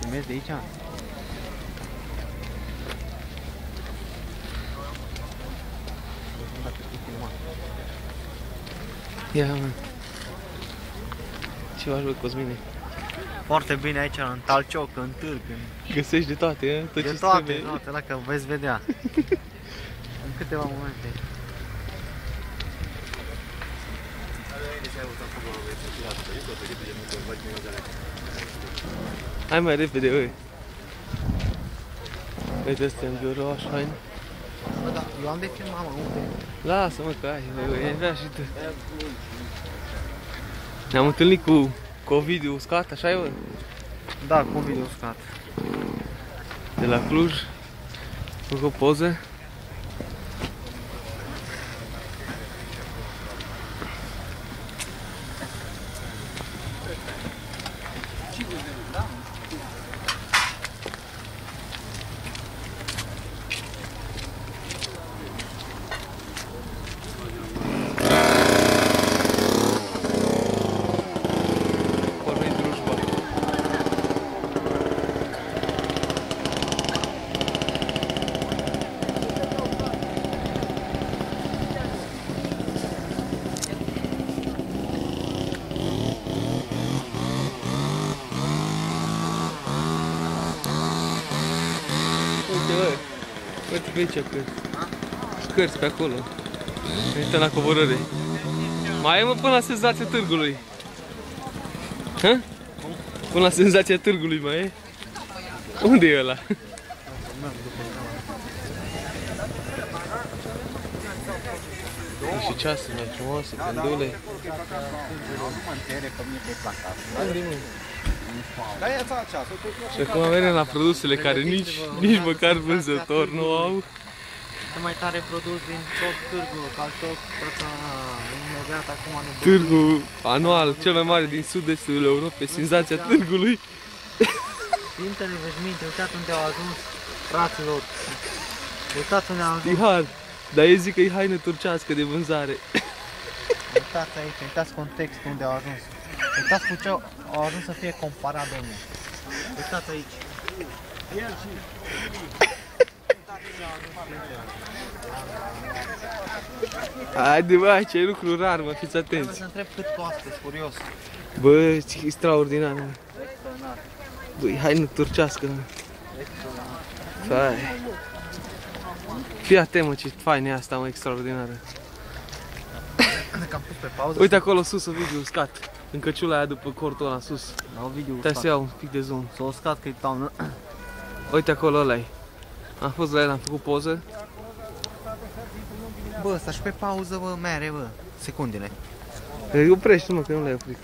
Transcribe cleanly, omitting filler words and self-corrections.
Filmezi de aici? Ia, mă. Ce faci, bă, Cosmine? Foarte bine aici, în Talcioc, în Târg, în... Găsești de toate, tot De ce toate, trebuie. toate, dacă veți vedea. În câteva momente. Hai mai repede, băi. Uite, ăsta e în birou, așa, haine. Bă, da, eu am de filmat, mă, unde? Lasă-mă că ai, băi, ai vrea și tu. Ne-am întâlnit cu Ovidiu Uscat, așa e, bă? Da, cu video uscat. De la Cluj. Făc o poză. Uite pe aici cărți. Cărți pe acolo. Uite la coborâre. Mai e, mă, până la senzația târgului. Hă? Până la senzația târgului mai e? Unde e ăla? Și ceasul mai frumoase, pendule. Și acum vedem la produsele care nici măcar vânzător nu au. Cel mai tare produs din tot târgul, Talcioc, imediat acum nu. Târgul anual, cel mai mare din sud-estul Europei, senzația târgului. Părintele veșminte, uitați unde au ajuns, fraților. Uitați unde au ajuns. Tihar, dar ei zic că e haină turcească de vânzare. Uitați aici, uitați contextul unde au ajuns. Uitați cu ce au ajuns să fie comparat, domnule. Uitați aici. Haide, bă, aici e lucru rar, mă, fiți Trebuie atenți. să întreb cât costă, curios. Bă, ce extraordinar, mă. Extraordinar. Bă, e haină turcească, mă. Fai. Fii atent, mă, ce faină e asta, mă, extraordinară. Că am pus pe pauză. Uite acolo sus, Ovidiu uscat. În căciula aia după cortul ăla sus. La un video Trebuie să iau un pic de zoom. s-a uscat că e toamnă. Uite acolo ăla-i. Am fost la el, am făcut poză. Bă, ăsta și pe pauză, bă, mere, bă. Secundele. Oprește, mă, că nu l-ai oprit.